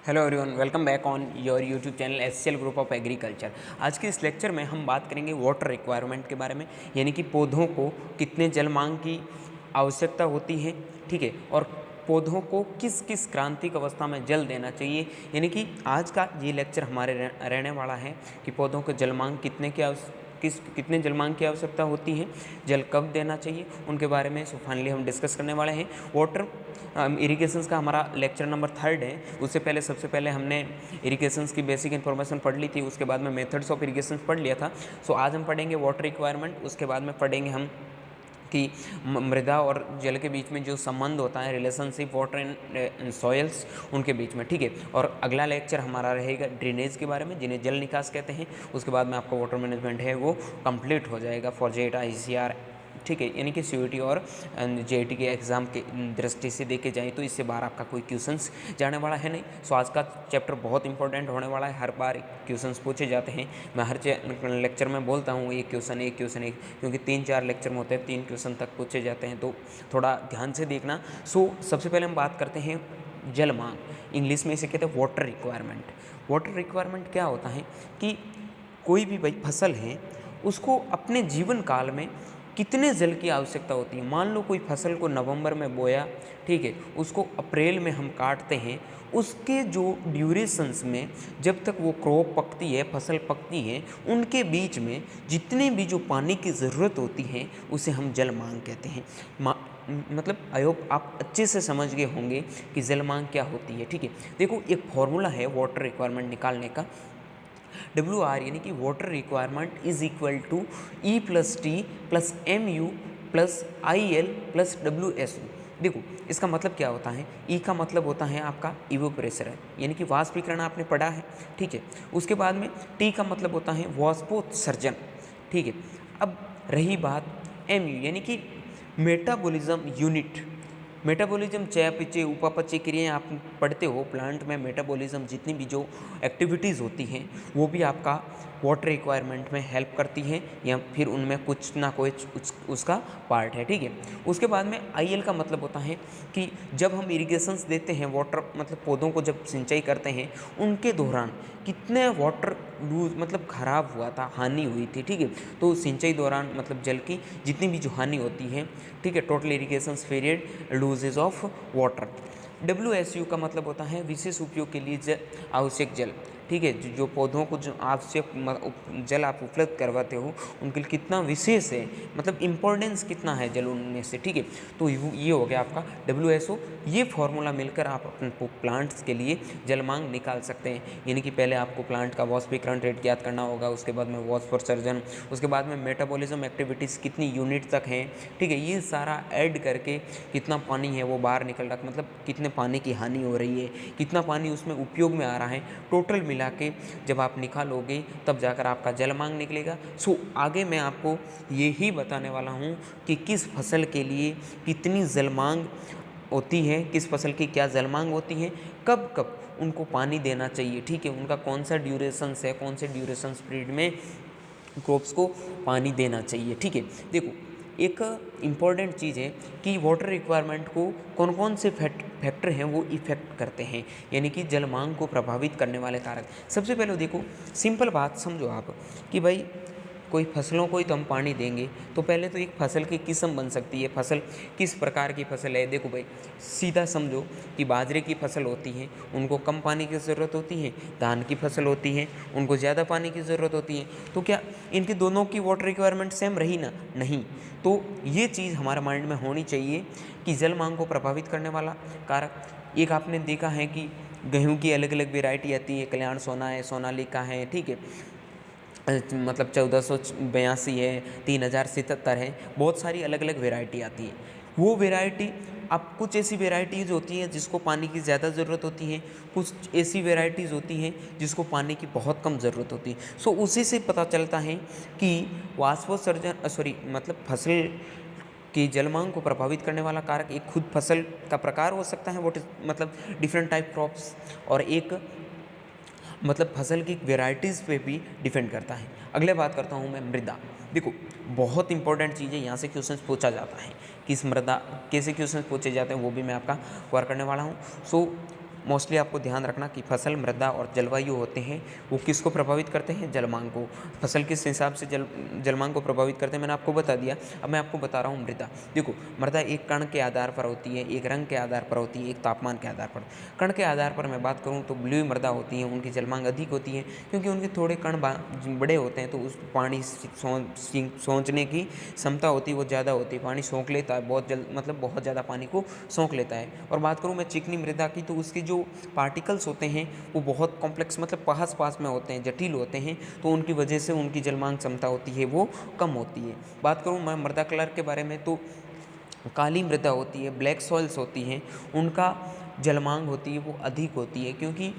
Hello everyone, welcome back on your YouTube channel SCL group of agriculture. आज के इस lecture में हम बात करेंगे वाटर रिक्वायरमेंट के बारे में, यानी कि पौधों को कितने जल मांग की आवश्यकता होती है, ठीक है, और पौधों को किस किस क्रांतिक अवस्था में जल देना चाहिए। यानी कि आज का ये लेक्चर हमारे रहने वाला है कि पौधों को जल मांग कितने जल मांग की आवश्यकता होती है, जल कब देना चाहिए, उनके बारे में फाइनली हम डिस्कस करने वाले हैं। वाटर इरिगेशंस का हमारा लेक्चर नंबर 3 है। उससे पहले सबसे पहले हमने इरिगेशंस की बेसिक इन्फॉर्मेशन पढ़ ली थी, उसके बाद में मेथड्स ऑफ इरिगेशन पढ़ लिया था। सो आज हम पढ़ेंगे वाटर रिक्वायरमेंट, उसके बाद में पढ़ेंगे हम कि मृदा और जल के बीच में जो संबंध होता है, रिलेशनशिप वाटर एंड सॉइल्स उनके बीच में, ठीक है। और अगला लेक्चर हमारा रहेगा ड्रेनेज के बारे में, जिन्हें जल निकास कहते हैं। उसके बाद में आपका वाटर मैनेजमेंट है वो कंप्लीट हो जाएगा फॉर जेट ICR, ठीक है। यानी कि CUET और JET के एग्ज़ाम के दृष्टि से देखे जाए तो इससे बाहर आपका कोई क्वेश्चंस जाने वाला है नहीं। सो आज का चैप्टर बहुत इंपॉर्टेंट होने वाला है। हर बार क्वेश्चंस पूछे जाते हैं। मैं हर लेक्चर में बोलता हूँ एक क्वेश्चन, क्योंकि 3-4 लेक्चर में होते हैं, 3 क्वेश्चन तक पूछे जाते हैं, तो थोड़ा ध्यान से देखना। सो सबसे पहले हम बात करते हैं जल मांग, इंग्लिश में इसे कहते हैं वाटर रिक्वायरमेंट। वाटर रिक्वायरमेंट क्या होता है कि कोई भी भाई फसल है, उसको अपने जीवन काल में कितने जल की आवश्यकता होती है। मान लो कोई फसल को नवंबर में बोया, ठीक है, उसको अप्रैल में हम काटते हैं, उसके जो ड्यूरेशंस में जब तक वो क्रॉप पकती है, फसल पकती है, उनके बीच में जितने भी जो पानी की ज़रूरत होती है उसे हम जल मांग कहते हैं। मतलब आई होप आप अच्छे से समझ गए होंगे कि जल मांग क्या होती है, ठीक है। देखो, एक फॉर्मूला है वाटर रिक्वायरमेंट निकालने का। WR यानी कि water requirement is equal to E+T+MU+IL+WSU। देखो, इसका मतलब क्या होता है। E का मतलब होता है आपका इवोपरेशन, यानी कि वाष्पीकरण आपने पढ़ा है, ठीक है। उसके बाद में T का मतलब होता है वाष्पोत्सर्जन, ठीक है। अब रही बात MU यानी कि मेटाबॉलिज्म यूनिट। मेटाबॉलिज्म चयापचय उपापचय क्रियाएँ आप पढ़ते हो प्लांट में। मेटाबॉलिज्म जितनी भी जो एक्टिविटीज़ होती हैं वो भी आपका वाटर रिक्वायरमेंट में हेल्प करती हैं, या फिर उनमें कुछ ना कुछ उसका पार्ट है, ठीक है। उसके बाद में IL का मतलब होता है कि जब हम इरिगेशंस देते हैं, वाटर मतलब पौधों को जब सिंचाई करते हैं, उनके दौरान कितने वाटर लूज मतलब ख़राब हुआ था, हानि हुई थी, ठीक है। तो सिंचाई दौरान मतलब जल की जितनी भी जो हानि होती है, ठीक है, total irrigations period losses of water. WSU का मतलब होता है विशेष उपयोग के लिए आवश्यक जल, ठीक है। जो पौधों को जो आवश्यक जल आप उपलब्ध करवाते हो उनके लिए कितना विशेष है, मतलब इम्पोर्टेंस कितना है जल उनमें से, ठीक है। तो ये हो गया आपका WSO। ये फॉर्मूला मिलकर आप अपने प्लांट्स के लिए जल मांग निकाल सकते हैं। यानी कि पहले आपको प्लांट का वाष्पीकरण रेट ज्ञात करना होगा, उसके बाद में वाष्पोत्सर्जन, उसके बाद में मेटाबॉलिज्म एक्टिविटीज़ कितनी यूनिट तक हैं, ठीक है। ये सारा ऐड करके कितना पानी है वो बाहर निकल रहा है, मतलब कितने पानी की हानि हो रही है, कितना पानी उसमें उपयोग में आ रहा है, टोटल मिला के जब आप निकालोगे तब जाकर आपका जल मांग निकलेगा। सो आगे मैं आपको यही बताने वाला हूँ कि किस फसल के लिए कितनी जल मांग होती है, किस फसल की क्या जल मांग होती है, कब कब उनको पानी देना चाहिए, ठीक है। उनका कौन सा ड्यूरेशंस है, कौन से ड्यूरेशंस पीरियड में क्रॉप्स को पानी देना चाहिए, ठीक है। देखो, एक इम्पॉर्टेंट चीज़ है कि वाटर रिक्वायरमेंट को कौन कौन से फैक्टर हैं वो इफ़ेक्ट करते हैं, यानी कि जल मांग को प्रभावित करने वाले कारक। सबसे पहले देखो, सिंपल बात समझो आप कि भाई कोई फसलों को ही तो हम पानी देंगे, तो पहले तो एक फसल की किस्म बन सकती है, फसल किस प्रकार की फसल है। देखो भाई, सीधा समझो कि बाजरे की फसल होती है, उनको कम पानी की ज़रूरत होती है, धान की फसल होती है, उनको ज़्यादा पानी की ज़रूरत होती है। तो क्या इनकी दोनों की वाटर रिक्वायरमेंट सेम रही ना? नहीं। तो ये चीज़ हमारे माइंड में होनी चाहिए कि जल मांग को प्रभावित करने वाला कारक। एक आपने देखा है कि गेहूँ की अलग अलग वेराइटी आती है, कल्याण सोना है, सोनालिका है, ठीक है, मतलब 1482 है, 3077 है, बहुत सारी अलग अलग वेराइटी आती है। वो वेराइटी, अब कुछ ऐसी वेराइटीज़ होती हैं जिसको पानी की ज़्यादा ज़रूरत होती है, कुछ ऐसी वेराइटीज़ होती हैं जिसको पानी की बहुत कम ज़रूरत होती है। सो उसी से पता चलता है कि वाष्पोत्सर्जन मतलब फसल की जल मांग को प्रभावित करने वाला कारक एक खुद फसल का प्रकार हो सकता है, वो मतलब डिफरेंट टाइप क्रॉप्स, और एक मतलब फसल की वेराइटीज़ पे भी डिपेंड करता है। अगले बात करता हूँ मैं मृदा। देखो, बहुत इंपॉर्टेंट चीज़ है, यहाँ से क्वेश्चन पूछा जाता है कि इस मृदा कैसे क्वेश्चन पूछे जाते हैं वो भी मैं आपका कवर करने वाला हूँ। सो मोस्टली आपको ध्यान रखना कि फसल, मृदा और जलवायु होते हैं वो किसको प्रभावित करते हैं, जलमांग को। फसल किस हिसाब से जलमांग को प्रभावित करते हैं मैंने आपको बता दिया। अब मैं आपको बता रहा हूँ मृदा। देखो मृदा एक कण के आधार पर होती है, एक रंग के आधार पर होती है, एक तापमान के आधार पर। कण के आधार पर मैं बात करूँ तो ब्लू मृदा होती है, उनकी जलमांग अधिक होती है क्योंकि उनके थोड़े कण बड़े होते हैं, तो उस पानी सोखने की क्षमता होती है वो ज़्यादा होती है, पानी सोख लेता है बहुत जल्द, मतलब बहुत ज़्यादा पानी को सोख लेता है। और बात करूँ मैं चिकनी मृदा की, तो उसके जो पार्टिकल्स होते हैं वो बहुत कॉम्प्लेक्स, मतलब पास में होते हैं, जटिल होते हैं, तो उनकी वजह से उनकी जलमांग क्षमता होती है वो कम होती है। बात करूँ मैं मृदा कलर के बारे में, तो काली मृदा होती है, ब्लैक सॉइल्स होती हैं, उनका जलमांग होती है वो अधिक होती है क्योंकि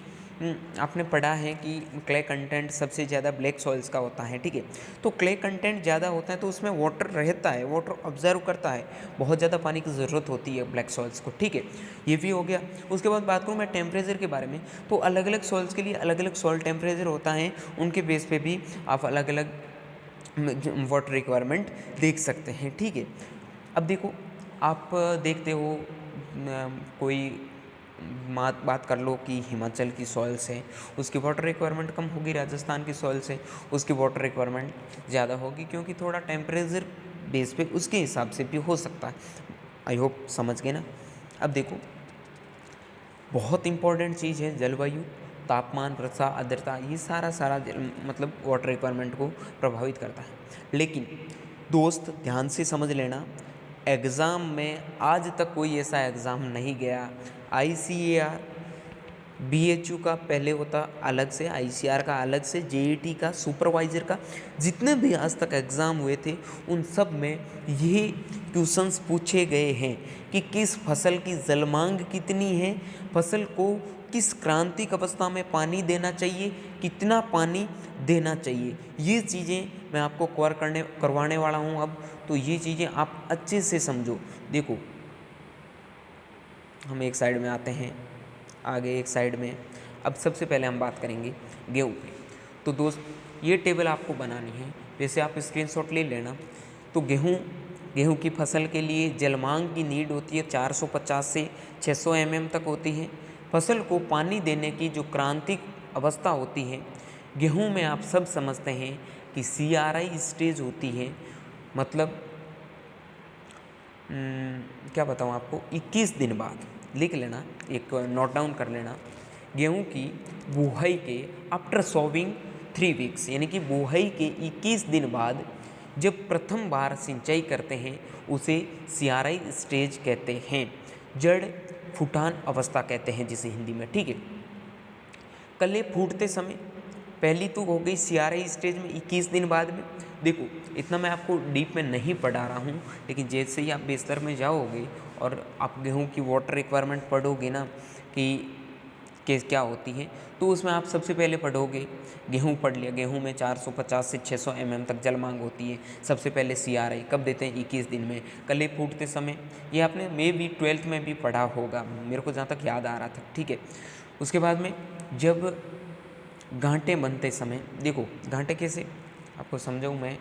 आपने पढ़ा है कि क्ले कंटेंट सबसे ज़्यादा ब्लैक सॉइल्स का होता है, ठीक है। तो क्ले कंटेंट ज़्यादा होता है तो उसमें वाटर रहता है, वाटर ऑब्जर्व करता है, बहुत ज़्यादा पानी की ज़रूरत होती है ब्लैक सॉइल्स को, ठीक है। ये भी हो गया। उसके बाद बात करूँ मैं टेम्परेचर के बारे में, तो अलग अलग सॉइल्स के लिए अलग अलग सॉइल टेम्परेचर होता है, उनके बेस पे भी आप अलग अलग वाटर रिक्वायरमेंट देख सकते हैं, ठीक है। अब देखो आप देखते हो कोई बात कर लो कि हिमाचल की सॉइल से उसकी वाटर रिक्वायरमेंट कम होगी, राजस्थान की सॉइल से उसकी वाटर रिक्वायरमेंट ज़्यादा होगी, क्योंकि थोड़ा टेम्परेचर बेस पे उसके हिसाब से भी हो सकता है। आई होप समझ गए ना। अब देखो बहुत इंपॉर्टेंट चीज़ है जलवायु, तापमान, वर्षा, आर्द्रता, ये सारा मतलब वाटर रिक्वायरमेंट को प्रभावित करता है। लेकिन दोस्त ध्यान से समझ लेना, एग्ज़ाम में आज तक कोई ऐसा एग्ज़ाम नहीं गया, ICAR BHU का पहले होता अलग से, ICAR का अलग से, JET का, सुपरवाइज़र का, जितने भी आज तक एग्ज़ाम हुए थे उन सब में ये क्वेश्चंस पूछे गए हैं कि किस फसल की जलमांग कितनी है, फसल को किस क्रांतिक अवस्था में पानी देना चाहिए, कितना पानी देना चाहिए। ये चीज़ें मैं आपको करवाने वाला हूँ अब, तो ये चीज़ें आप अच्छे से समझो। देखो हम एक साइड में आते हैं, आगे एक साइड में। अब सबसे पहले हम बात करेंगे गेहूँ पे। तो दोस्त ये टेबल आपको बनानी है, वैसे आप स्क्रीनशॉट ले लेना। तो गेहूँ की फसल के लिए जलमांग की नीड होती है 450 से 600 mm तक होती है। फसल को पानी देने की जो क्रांतिक अवस्था होती है गेहूँ में, आप सब समझते हैं कि CRI स्टेज होती है, मतलब क्या बताऊँ आपको, 21 दिन बाद, लिख लेना, एक नोट डाउन कर लेना। गेहूं की बुआई के आफ्टर सोविंग 3 वीक्स, यानी कि बुआई के 21 दिन बाद जब प्रथम बार सिंचाई करते हैं उसे CRI स्टेज कहते हैं, जड़ फुटान अवस्था कहते हैं जिसे हिंदी में, ठीक है। कले फूटते समय पहली तो हो गई CRI स्टेज में 21 दिन बाद में। देखो इतना मैं आपको डीप में नहीं पढ़ा रहा हूँ, लेकिन जैसे ही आप बेस्तर में जाओगे और आप गेहूँ की वाटर रिक्वायरमेंट पढ़ोगे ना कि क्या होती है, तो उसमें आप सबसे पहले पढ़ोगे, गेहूँ पढ़ लिया, गेहूँ में 450 से 600 mm तक जलमांग होती है। सबसे पहले CRI कब देते हैं, 21 दिन में। कले फूटते समय, ये आपने मे भी 12th में भी पढ़ा होगा, मेरे को जहाँ तक याद आ रहा था, ठीक है। उसके बाद में जब गांठें बनते समय, देखो गांठें कैसे आपको समझाऊँ मैं,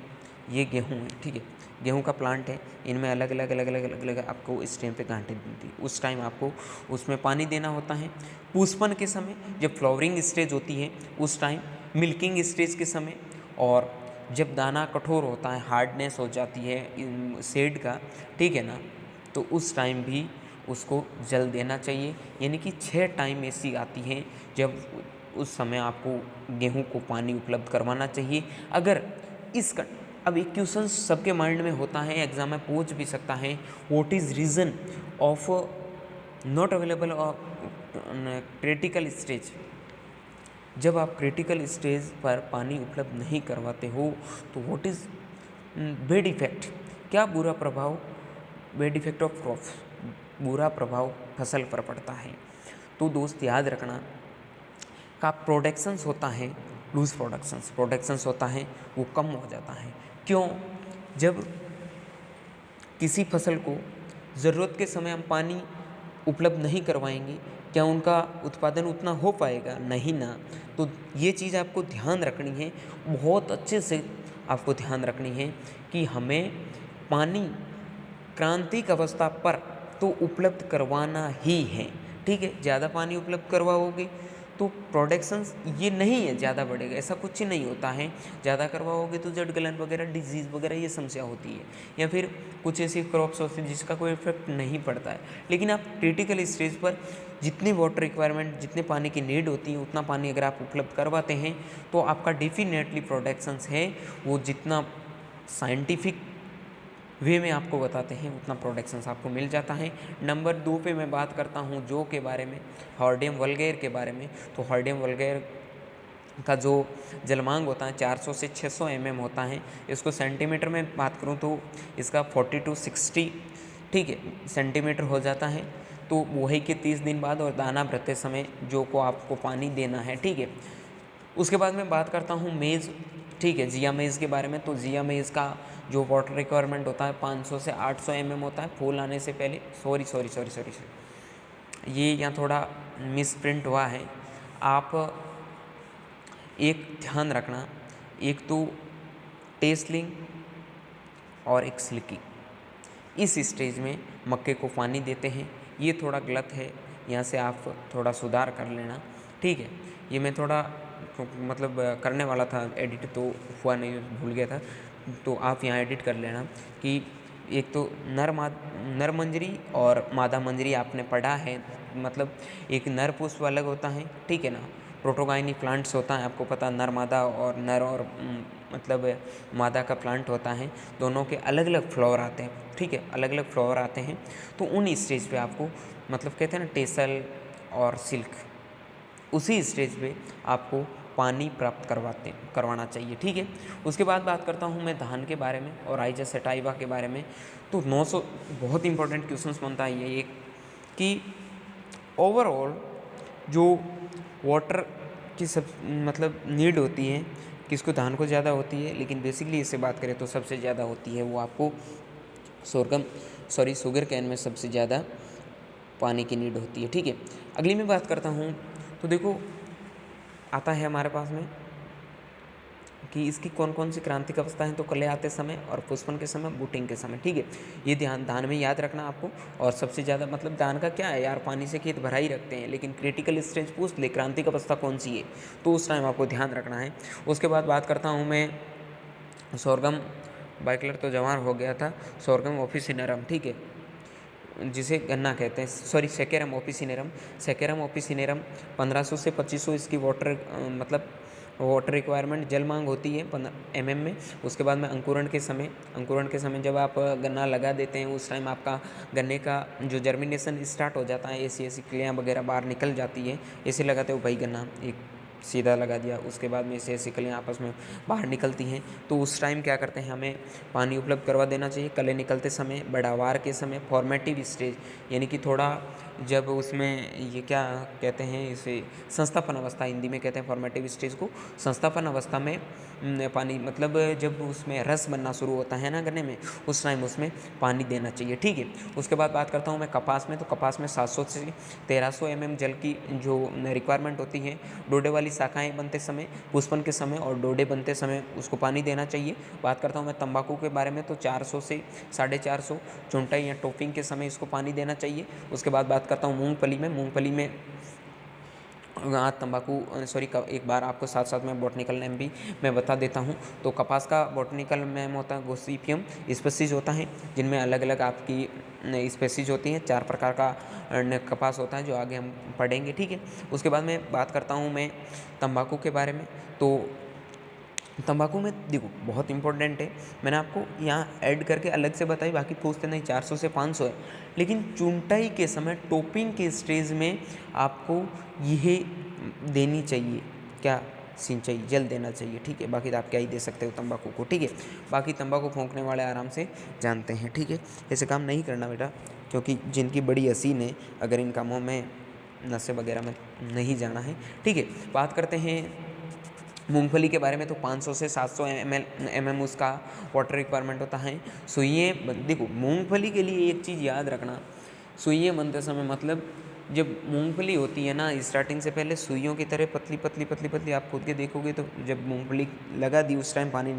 ये गेहूँ है, ठीक है, गेहूँ का प्लांट है, इनमें अलग अलग आपको इस टाइम पे गांठें बनती है, उस टाइम आपको उसमें पानी देना होता है। पुष्पन के समय, जब फ्लावरिंग स्टेज होती है उस टाइम, मिल्किंग स्टेज के समय, और जब दाना कठोर होता है, हार्डनेस हो जाती है सेड का, ठीक है ना, तो उस टाइम भी उसको जल देना चाहिए। यानी कि 6 टाइम ऐसी आती हैं जब उस समय आपको गेहूं को पानी उपलब्ध करवाना चाहिए। अगर इसका अब एक क्वेश्चन सबके माइंड में होता है, एग्जाम में पूछ भी सकता है, what is reason of not available critical stage. जब आप क्रिटिकल स्टेज पर पानी उपलब्ध नहीं करवाते हो तो व्हाट इज़ बैड इफेक्ट, क्या बुरा प्रभाव, बैड इफेक्ट ऑफ क्रॉप, बुरा प्रभाव फसल पर पड़ता है। तो दोस्त याद रखना का प्रोडक्शंस होता है, लूज प्रोडक्शंस होता है वो कम हो जाता है। क्यों? जब किसी फसल को ज़रूरत के समय हम पानी उपलब्ध नहीं करवाएंगे, क्या उनका उत्पादन उतना हो पाएगा? नहीं ना। तो ये चीज़ आपको ध्यान रखनी है, बहुत अच्छे से आपको ध्यान रखनी है कि हमें पानी क्रांतिक अवस्था पर तो उपलब्ध करवाना ही है, ठीक है, ज़्यादा पानी उपलब्ध करवाओगे तो प्रोडक्शंस ये नहीं है ज़्यादा बढ़ेगा, ऐसा कुछ ही नहीं होता है। ज़्यादा करवाओगे तो जड़ गलन वगैरह, डिजीज़ वगैरह ये समस्या होती है, या फिर कुछ ऐसी क्रॉप्स होती है जिसका कोई इफेक्ट नहीं पड़ता है। लेकिन आप क्रिटिकल स्टेज पर जितनी वाटर रिक्वायरमेंट, जितने पानी की नीड होती है उतना पानी अगर आप उपलब्ध करवाते हैं तो आपका डेफिनेटली प्रोडक्शंस है वो जितना साइंटिफिक वे में आपको बताते हैं उतना प्रोडक्शंस आपको मिल जाता है। नंबर 2 पे मैं बात करता हूँ जो के बारे में, हॉर्डियम वल्गैर के बारे में। तो हॉर्डियम वल्गैर का जो जलमांग होता है 400 से 600 mm होता है। इसको सेंटीमीटर में बात करूँ तो इसका 40 to 60 ठीक है सेंटीमीटर हो जाता है। तो वही के 30 दिन बाद और दाना भरते समय जो को आपको पानी देना है, ठीक है। उसके बाद मैं बात करता हूँ मेज़, ठीक है, जिया मेज़ के बारे में। तो जिया मेज़ का जो वाटर रिक्वायरमेंट होता है 500 से 800 mm होता है फूल आने से पहले। सॉरी ये यहाँ थोड़ा मिस प्रिंट हुआ है। आप एक ध्यान रखना, एक तो टेस्लिंग और एक स्लिकी, इस स्टेज में मक्के को पानी देते हैं, ये थोड़ा गलत है, यहाँ से आप थोड़ा सुधार कर लेना, ठीक है। ये मैं थोड़ा मतलब करने वाला था एडिट तो हुआ नहीं, भूल गया था, तो आप यहाँ एडिट कर लेना कि एक तो नर मंजरी और मादा मंजरी आपने पढ़ा है, मतलब एक नर पुष्प अलग होता है, ठीक है ना। प्रोटोगाइनी प्लांट्स होता है, आपको पता, नर मादा और नर और मतलब मादा का प्लांट होता है, दोनों के अलग अलग फ्लावर आते हैं, ठीक है, अलग अलग फ्लावर आते हैं। तो उन स्टेज पे आपको मतलब कहते हैं ना टेसल और सिल्क, उसी स्टेज पे आपको पानी प्राप्त करवाना चाहिए, ठीक है। उसके बाद बात करता हूँ मैं धान के बारे में और आइजा सटाइवा के बारे में। तो 900 बहुत इंपॉर्टेंट क्वेश्चंस बनता है ये एक कि ओवरऑल जो वाटर की सब मतलब नीड होती है किसको, धान को ज़्यादा होती है, लेकिन बेसिकली इससे बात करें तो सबसे ज़्यादा होती है वो आपको शुगर कैन में सबसे ज़्यादा पानी की नीड होती है, ठीक है। अगली मैं बात करता हूँ तो देखो आता है हमारे पास में कि इसकी कौन कौन सी क्रांतिक अवस्था है। तो कले आते समय और पुष्पन के समय, बूटिंग के समय, ठीक है। ये धान में याद रखना आपको। और सबसे ज़्यादा मतलब धान का क्या है यार, पानी से खेत भरा ही रखते हैं, लेकिन क्रिटिकल स्टेज पूछ ले क्रांतिक अवस्था कौन सी है, तो उस टाइम आपको ध्यान रखना है। उसके बाद बात करता हूँ मैं सोरगम बाइकलर तो जवार हो गया था, सोरगम ऑफिसिनेरम, ठीक है, जिसे गन्ना कहते हैं, सेकेरम ऑफिसिनेरम 1500 से 2500 इसकी वाटर रिक्वायरमेंट जल मांग होती है mm में। उसके बाद में अंकुरण के समय जब आप गन्ना लगा देते हैं उस टाइम आपका गन्ने का जो जर्मिनेशन स्टार्ट हो जाता है, ऐसी कलियाँ वगैरह बाहर निकल जाती है। ऐसे लगाते हो भाई गन्ना एक सीधा लगा दिया, उसके बाद में ऐसे कलियाँ आपस में बाहर निकलती हैं, तो उस टाइम क्या करते हैं, हमें पानी उपलब्ध करवा देना चाहिए। कले निकलते समय, बढ़ावार के समय, फॉर्मेटिव स्टेज यानी कि थोड़ा जब उसमें ये क्या कहते हैं इसे संस्थापन अवस्था, हिंदी में कहते हैं फॉर्मेटिव स्टेज को, संस्थापन अवस्था में पानी मतलब जब उसमें रस बनना शुरू होता है ना गन्ने में, उस टाइम उसमें पानी देना चाहिए, ठीक है। उसके बाद बात करता हूँ मैं कपास में। तो कपास में 700 से 1300 mm जल की जो रिक्वायरमेंट होती है। डोडे वाली शाखाएं बनते समय, पुष्पन के समय और डोडे बनते समय उसको पानी देना चाहिए। बात करता हूँ मैं तंबाकू के बारे में। तो 400 से 450 चुनटाई या टोपिंग के समय इसको पानी देना चाहिए। उसके बाद बात करता हूँ मूंगफली में तंबाकू एक बार आपको साथ साथ में बॉटनिकल नेम भी मैं बता देता हूँ। तो कपास का बॉटनिकल नेम होता है गोसिपियम स्पेसीज होता है, जिनमें अलग अलग आपकी स्पेसीज होती हैं। 4 प्रकार का कपास होता है जो आगे हम पढ़ेंगे, ठीक है। उसके बाद मैं बात करता हूँ मैं तंबाकू के बारे में। तो तंबाकू में देखो बहुत इंपॉर्टेंट है, मैंने आपको यहाँ ऐड करके अलग से बताई, बाकी पूछते नहीं 400 से 500 है, लेकिन चुनटाई के समय टोपिंग के स्टेज में आपको यह देनी चाहिए, क्या सिंचाई जल देना चाहिए, ठीक है। बाकी तो आप क्या ही दे सकते हो तंबाकू को, ठीक है। बाकी तंबाकू फूंकने वाले आराम से जानते हैं, ठीक है। ऐसे काम नहीं करना बेटा, क्योंकि जिनकी बड़ी हसीन है अगर इन कामों में नशे वगैरह में नहीं जाना है, ठीक है। बात करते हैं मूंगफली के बारे में। तो 500 से 700 mm उसका वाटर रिक्वायरमेंट होता है। सुइयाँ देखो मूंगफली के लिए एक चीज़ याद रखना, सुइयाँ बनते समय मतलब जब मूंगफली होती है ना स्टार्टिंग से पहले सुइयों की तरह पतली पतली पतली पतली आप खुद के देखोगे, तो जब मूंगफली लगा दी उस टाइम पानी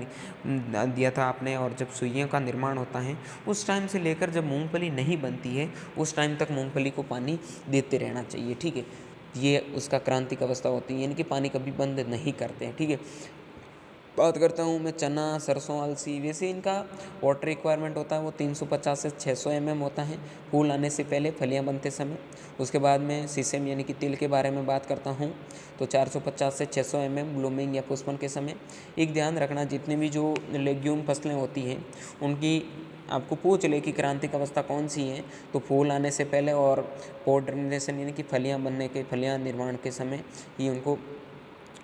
दिया था आपने, और जब सुइयों का निर्माण होता है उस टाइम से लेकर जब मूंगफली नहीं बनती है उस टाइम तक मूंगफली को पानी देते रहना चाहिए। ठीक है, ये उसका क्रांतिक अवस्था होती है, यानी कि पानी कभी बंद नहीं करते हैं। ठीक है, बात करता हूँ मैं चना, सरसों, अलसी, वैसे इनका वाटर रिक्वायरमेंट होता है वो 350 से 600 mm होता है फूल आने से पहले, फलियाँ बनते समय। उसके बाद में सीसम यानी कि तिल के बारे में बात करता हूँ तो 450 से 600 mm ब्लूमिंग या पुष्पन के समय। एक ध्यान रखना, जितने भी जो लेग्यूम फसलें होती हैं उनकी आपको पूछ ले कि क्रांतिक अवस्था कौन सी है, तो फूल आने से पहले और पोड जर्मिनेशन यानी कि फलियाँ बनने के, फलियाँ निर्माण के समय ही उनको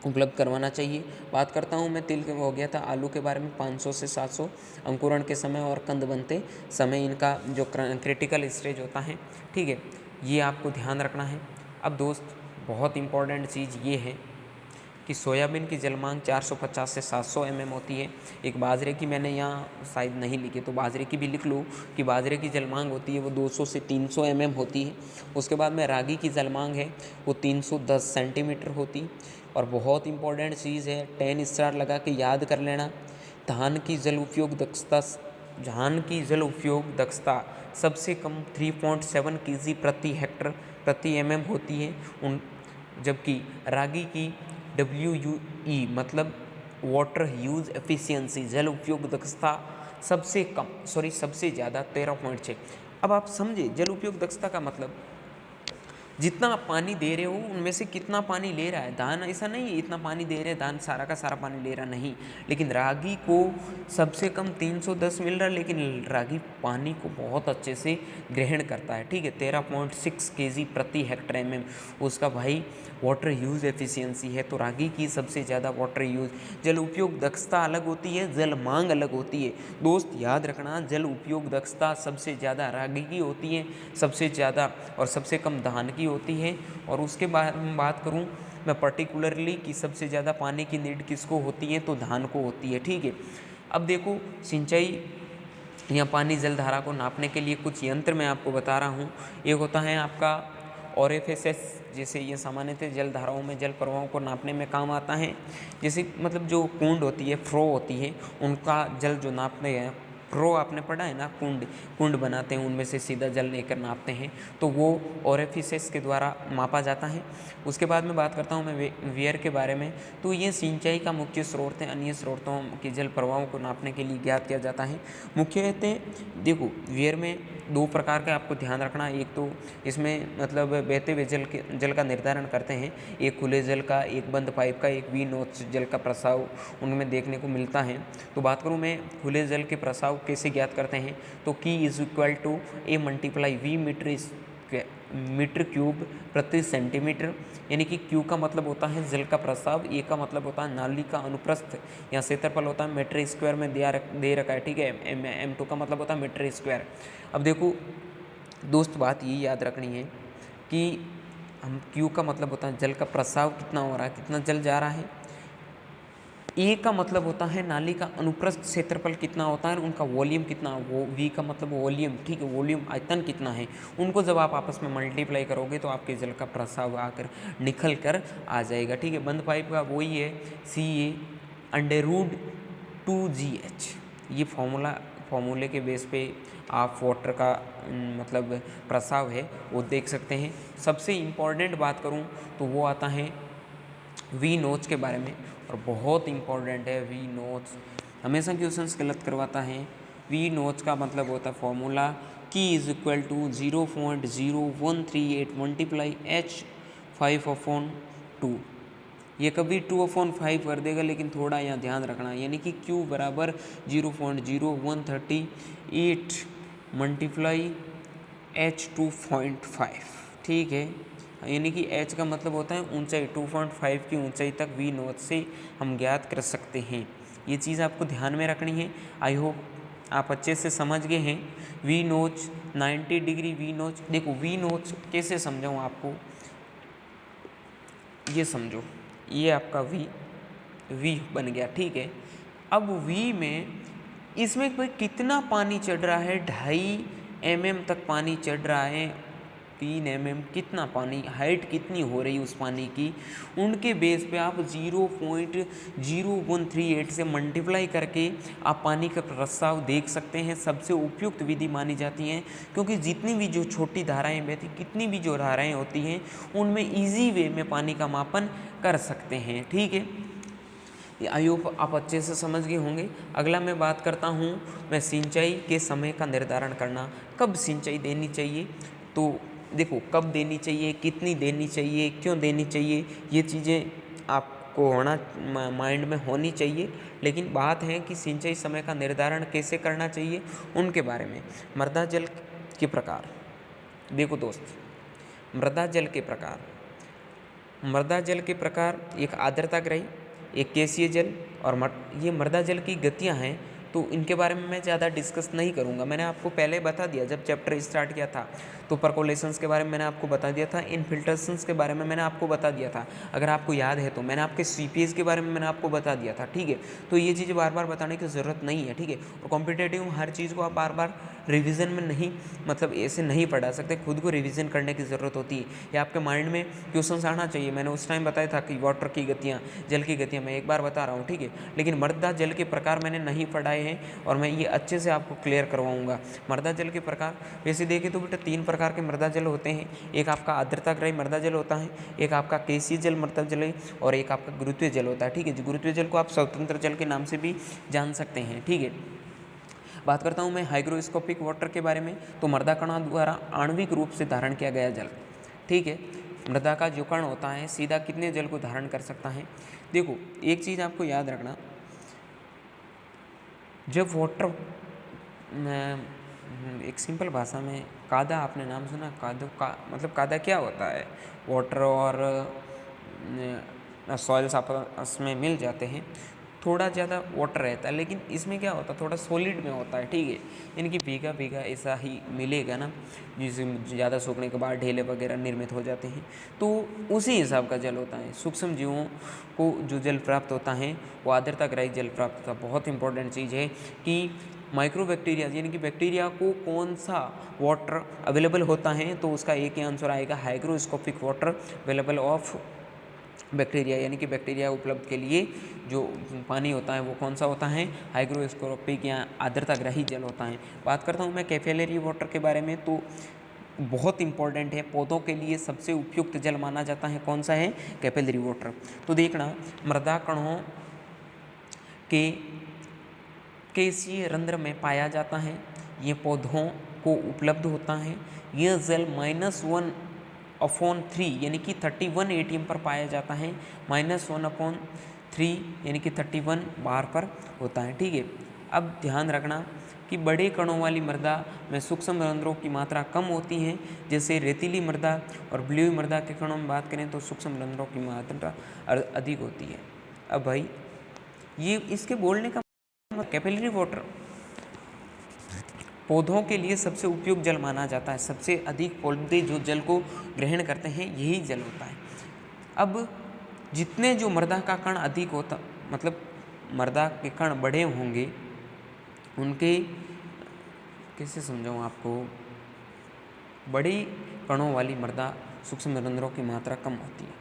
उपलब्ध करवाना चाहिए। बात करता हूँ मैं तिल के, हो गया था आलू के बारे में 500 से 700 अंकुरण के समय और कंद बनते समय इनका जो क्रिटिकल स्टेज होता है। ठीक है, ये आपको ध्यान रखना है। अब दोस्त बहुत इम्पॉर्टेंट चीज़ ये है कि सोयाबीन की जल मांग 450 से 700 mm होती है। एक बाजरे की मैंने यहाँ शायद नहीं लिखी, तो बाजरे की भी लिख लो कि बाजरे की जल मांग होती है वो 200 से 300 mm होती है। उसके बाद में रागी की जल मांग है वो 310 सेंटीमीटर होती। और बहुत इंपॉर्टेंट चीज़ है, 10 स्टार लगा के याद कर लेना, धान की जल उपयोग दक्षता सबसे कम 3.7 kg प्रति हेक्टर प्रति mm होती है। जबकि रागी की WUE मतलब वाटर यूज एफिशिएंसी, जल उपयोग दक्षता सबसे ज़्यादा 13.6। अब आप समझे जल उपयोग दक्षता का मतलब जितना आप पानी दे रहे हो उनमें से कितना पानी ले रहा है। धान ऐसा नहीं है इतना पानी दे रहे हैं धान सारा का सारा पानी ले रहा नहीं, लेकिन रागी को सबसे कम 310 मिल रहा है, लेकिन रागी पानी को बहुत अच्छे से ग्रहण करता है। ठीक है, 13.6 kg प्रति हेक्टर mm उसका भाई वाटर यूज एफिशिएंसी है। तो रागी की सबसे ज़्यादा वाटर यूज, जल उपयोग दक्षता अलग होती है, जल मांग अलग होती है। दोस्त याद रखना, जल उपयोग दक्षता सबसे ज़्यादा रागी की होती है सबसे ज़्यादा, और सबसे कम धान की होती है। और उसके बाद में बात करूं मैं पर्टिकुलरली कि सबसे ज़्यादा पानी की नीड किसको होती है, तो धान को होती है। ठीक है, अब देखो सिंचाई या पानी जलधारा को नापने के लिए कुछ यंत्र मैं आपको बता रहा हूँ। एक होता है आपका ORFSS, जैसे ये सामान्यतः जल धाराओं में जल प्रवाहों को नापने में काम आता है। जैसे मतलब जो कुंड होती है, फ्रो होती है, उनका जल जो नापते हैं, फ्रो आपने पढ़ा है ना, कुंड बनाते हैं उनमें से सीधा जल लेकर नापते हैं, तो वो ORFSS के द्वारा मापा जाता है। उसके बाद में बात करता हूँ मैं वियर के बारे में, तो ये सिंचाई का मुख्य स्रोत है, अन्य स्रोतों के जल प्रवाहों को नापने के लिए ज्ञात किया जाता है। मुख्यतः देखो वियर में दो प्रकार का आपको ध्यान रखना, एक तो इसमें मतलब बहते हुए जल का निर्धारण करते हैं, एक खुले जल का, एक बंद पाइप का, एक वी नोच जल का प्रसाव उनमें देखने को मिलता है। तो बात करूँ मैं खुले जल के प्रसाव कैसे ज्ञात करते हैं, तो K is equal to A multiply V metre cube प्रति सेंटीमीटर, यानी कि Q का मतलब होता है जल का प्रसाव, A का मतलब होता है नाली का अनुप्रस्थ या क्षेत्रफल होता है, मीटर स्क्वायर में दे रखा है। ठीक है, M2 का मतलब होता है मीटर स्क्वायर। अब देखो दोस्त बात ये याद रखनी है कि हम Q का मतलब होता है जल का प्रसाव कितना हो रहा है, कितना जल जा रहा है। ए का मतलब होता है नाली का अनुप्रस्थ क्षेत्रफल कितना होता है, उनका वॉल्यूम कितना, वो वी का मतलब वॉल्यूम। ठीक है, वॉल्यूम आयतन कितना है, उनको जब आप आपस में मल्टीप्लाई करोगे तो आपके जल का प्रसाव आकर निखल कर आ जाएगा। ठीक है, बंद पाइप का वही है CA√2GH। ये फॉर्मूले के बेस पे आप वाटर का मतलब प्रसाव है वो देख सकते हैं। सबसे इम्पॉर्टेंट बात करूँ तो वो आता है वी नोच के बारे में, और बहुत इंपॉर्टेंट है वी नोच, हमेशा क्वेश्चंस गलत करवाता है। वी नोच का मतलब होता है formula K is equal to 0.0138 multiply H5/2। ये कभी 2/5 कर देगा, लेकिन थोड़ा यहाँ ध्यान रखना, यानी कि Q बराबर 0.0138 मल्टीप्लाई H2.5। ठीक है, यानी कि H का मतलब होता है ऊंचाई, 2.5 की ऊंचाई तक वी नोच से हम ज्ञात कर सकते हैं। ये चीज़ आपको ध्यान में रखनी है। आई होप आप अच्छे से समझ गए हैं। वी नोच 90 डिग्री वी नोच, देखो वी नोच कैसे समझाऊँ आपको, ये समझो, ये आपका वी बन गया। ठीक है, अब वी में इसमें कोई कितना पानी चढ़ रहा है, 2.5 mm तक पानी चढ़ रहा है 3 mm कितना पानी, हाइट कितनी हो रही उस पानी की, उनके बेस पे आप 0.0138 से मल्टीप्लाई करके आप पानी का प्रस्ताव देख सकते हैं। सबसे उपयुक्त विधि मानी जाती है, क्योंकि जितनी भी जो छोटी धाराएं बहती, कितनी भी जो धाराएं होती हैं, उनमें ईजी वे में पानी का मापन कर सकते हैं। ठीक है, आई होप आप अच्छे से समझ गए होंगे। अगला मैं बात करता हूँ मैं सिंचाई के समय का निर्धारण करना, कब सिंचाई देनी चाहिए। तो देखो, कब देनी चाहिए, कितनी देनी चाहिए, क्यों देनी चाहिए, ये चीज़ें आपको होना माइंड में होनी चाहिए। लेकिन बात है कि सिंचाई समय का निर्धारण कैसे करना चाहिए उनके बारे में। मृदा जल के प्रकार, देखो दोस्त, मृदा जल के प्रकार, मृदा जल के प्रकार एक आर्द्रताग्रही, एक केसीय जल और ये मृदा जल की गतियाँ हैं। तो इनके बारे में मैं ज़्यादा डिस्कस नहीं करूँगा। मैंने आपको पहले बता दिया, जब चैप्टर स्टार्ट किया था तो परकोलेशंस के बारे में मैंने आपको बता दिया था, इनफिल्ट्रेशंस के बारे में मैंने आपको बता दिया था, अगर आपको याद है तो। मैंने आपके सीपीएस के बारे में मैंने आपको बता दिया था। ठीक है, तो ये चीज़ें बार बार बताने की ज़रूरत नहीं है। ठीक है, और कॉम्पिटेटिव हर चीज़ को आप बार बार रिविज़न में नहीं, मतलब ऐसे नहीं पढ़ा सकते, खुद को रिविज़न करने की ज़रूरत होती है। या आपके माइंड में क्वेश्चन आना चाहिए। मैंने उस टाइम बताया था कि वाटर की गतियाँ, जल की गतियाँ, मैं एक बार बता रहा हूँ। ठीक है, लेकिन मृदा जल के प्रकार मैंने नहीं पढ़ाए हैं और मैं ये अच्छे से आपको क्लियर करवाऊंगा। मृदा जल के प्रकार वैसे देखें तो बेटा 3 प्रकार के मृदा जल होते हैं। एक आपका आर्द्रताग्रही मृदा जल होता है, एक आपका केसीय जल मृदा जल है, और एक आपका गुरुत्वीय जल होता है। ठीक है, गुरुत्वीय जल को आप स्वतंत्र जल के नाम से भी जान सकते हैं। ठीक है, बात करता हूँ मैं हाइग्रोस्कोपिक वाटर के बारे में। तो मृदा कणों द्वारा आणविक रूप से धारण किया गया जल। ठीक है, मृदा का जो कण होता है सीधा कितने जल को धारण कर सकता है। देखो, एक चीज़ आपको याद रखना, जब वाटर, एक सिंपल भाषा में, कादा, आपने नाम सुना कादो का मतलब कादा क्या होता है। वाटर और सॉइल्स आपस में मिल जाते हैं, थोड़ा ज़्यादा वाटर रहता है, लेकिन इसमें क्या होता है, थोड़ा सॉलिड में होता है। ठीक है, यानी कि भीगा भीगा ऐसा ही मिलेगा ना, जिसे ज़्यादा सूखने के बाद ढेले वगैरह निर्मित हो जाते हैं, तो उसी हिसाब का जल होता है। सूक्ष्म जीवों को जो जल प्राप्त होता है वो आर्द्रताग्रही जल प्राप्त होता है। बहुत इंपॉर्टेंट चीज़ है कि माइक्रो बैक्टीरिया, यानी कि बैक्टीरिया को कौन सा वाटर अवेलेबल होता है, तो उसका एक ही आंसर आएगा, hygroscopic water available of bacteria, यानी कि बैक्टीरिया उपलब्ध के लिए जो पानी होता है वो कौन सा होता है, हाइग्रोस्कोपिक या आर्द्रताग्रही जल होता है। बात करता हूँ मैं कैपिलरी वाटर के बारे में, तो बहुत इंपॉर्टेंट है, पौधों के लिए सबसे उपयुक्त जल माना जाता है, कौन सा है, कैपिलरी वाटर। तो देखना, मृदा कणों के केसीय रंध्र में पाया जाता है, ये पौधों को उपलब्ध होता है। यह जल -1/3 यानी कि 31 ATM पर पाया जाता है, -1/3 यानी कि 31 बार पर होता है। ठीक है, अब ध्यान रखना कि बड़े कणों वाली मृदा में सूक्ष्म रंध्रों की मात्रा कम होती है। जैसे रेतीली मृदा और बलुई मृदा के कणों में बात करें तो सूक्ष्म रंध्रों की मात्रा अधिक होती है। अब भाई ये इसके बोलने का कैपिलरी वाटर पौधों के लिए सबसे उपयुक्त जल माना जाता है। सबसे अधिक पौधे जो जल को ग्रहण करते हैं यही जल होता है। अब जितने जो मृदा का कण अधिक होता, मतलब मृदा के कण बड़े होंगे, उनके कैसे समझाऊँ आपको, बड़ी कणों वाली मृदा सूक्ष्म रंध्रों की मात्रा कम होती है।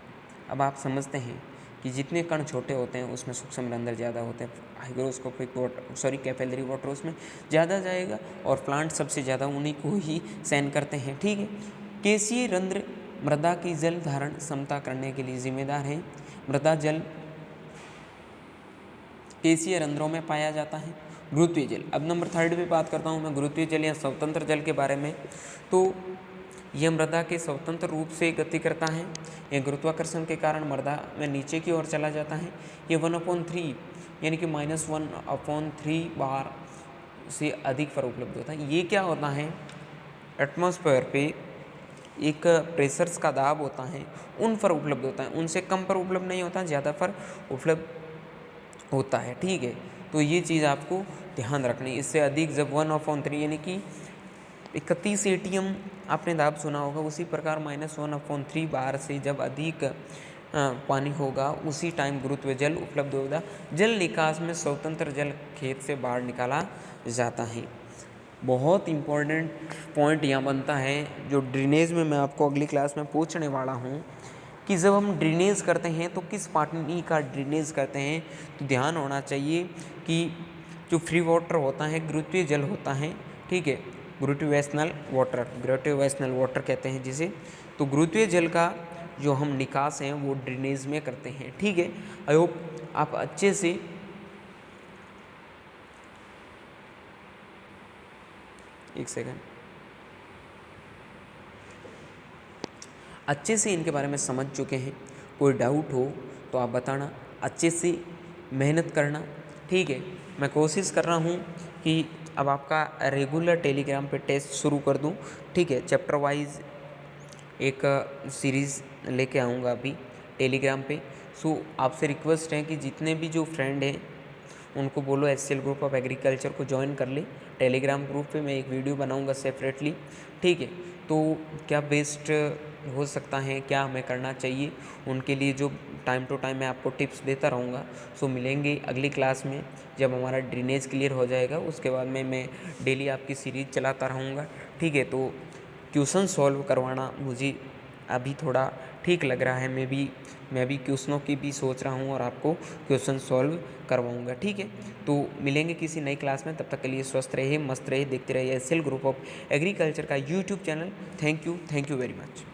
अब आप समझते हैं कि जितने कण छोटे होते हैं उसमें सूक्ष्म रंध्र ज़्यादा होते हैं। हाइग्रोस्कोपिक वाटर, कैपिलरी वाटर उसमें ज़्यादा जाएगा और प्लांट सबसे ज़्यादा उन्हीं को ही सहन करते हैं। ठीक है, केसीय रंध्र मृदा की जल धारण क्षमता करने के लिए जिम्मेदार है। मृदा जल केसीय रंध्रों में पाया जाता है। गुरुत्वीय जल, अब नंबर 3 पे बात करता हूँ मैं गुरुत्वीय जल या स्वतंत्र जल के बारे में। तो यह मृदा के स्वतंत्र रूप से गति करता है। यह गुरुत्वाकर्षण के कारण मृदा में नीचे की ओर चला जाता है। ये 1/3 यानी कि -1/3 बार से अधिक पर उपलब्ध होता है। ये क्या होता है, एटमॉस्फेयर पे एक प्रेशर्स का दाब होता है, उन पर उपलब्ध होता है, उनसे कम पर उपलब्ध नहीं होता, ज़्यादा पर उपलब्ध होता है। ठीक है, तो ये चीज़ आपको ध्यान रखनी। इससे अधिक जब 1/3 यानी कि 31 ATM आपने दाब सुना होगा, उसी प्रकार -1/3 बार से जब अधिक पानी होगा उसी टाइम गुरुत्वीय जल उपलब्ध होगा। जल निकास में स्वतंत्र जल खेत से बाहर निकाला जाता है। बहुत इम्पोर्टेंट पॉइंट यहाँ बनता है जो ड्रेनेज में मैं आपको अगली क्लास में पूछने वाला हूँ कि जब हम ड्रेनेज करते हैं तो किस पानी का ड्रेनेज करते हैं। तो ध्यान होना चाहिए कि जो फ्री वाटर होता है, गुरुत्वीय जल होता है, ठीक है, ग्रेविटेशनल वाटर कहते हैं जिसे। तो गुरुत्वीय जल का जो हम निकास हैं वो ड्रेनेज में करते हैं, ठीक है। आई होप आप अच्छे से अच्छे से इनके बारे में समझ चुके हैं। कोई डाउट हो तो आप बताना, अच्छे से मेहनत करना, ठीक है। मैं कोशिश कर रहा हूँ कि अब आपका रेगुलर टेलीग्राम पे टेस्ट शुरू कर दूँ, ठीक है। चैप्टर वाइज एक सीरीज़ लेके आऊँगा अभी टेलीग्राम पे। सो आपसे रिक्वेस्ट है कि जितने भी जो फ्रेंड हैं उनको बोलो HCL ग्रुप ऑफ एग्रीकल्चर को ज्वाइन कर ले। टेलीग्राम ग्रुप पे मैं एक वीडियो बनाऊंगा सेपरेटली, ठीक है। तो क्या बेस्ट हो सकता है, क्या हमें करना चाहिए, उनके लिए जो टाइम टू टाइम मैं आपको टिप्स देता रहूँगा। सो मिलेंगे अगली क्लास में जब हमारा ड्रेनेज क्लियर हो जाएगा। उसके बाद में मैं डेली आपकी सीरीज़ चलाता रहूँगा, ठीक है। तो क्वेश्चन सॉल्व करवाना मुझे अभी थोड़ा ठीक लग रहा है। मैं भी क्वेश्चनों की भी सोच रहा हूँ और आपको क्वेश्चन सॉल्व करवाऊँगा, ठीक है। तो मिलेंगे किसी नई क्लास में, तब तक के लिए स्वस्थ रहिए, मस्त रहिए, देखते रहिए HCL ग्रुप ऑफ एग्रीकल्चर का YouTube channel. Thank you very much.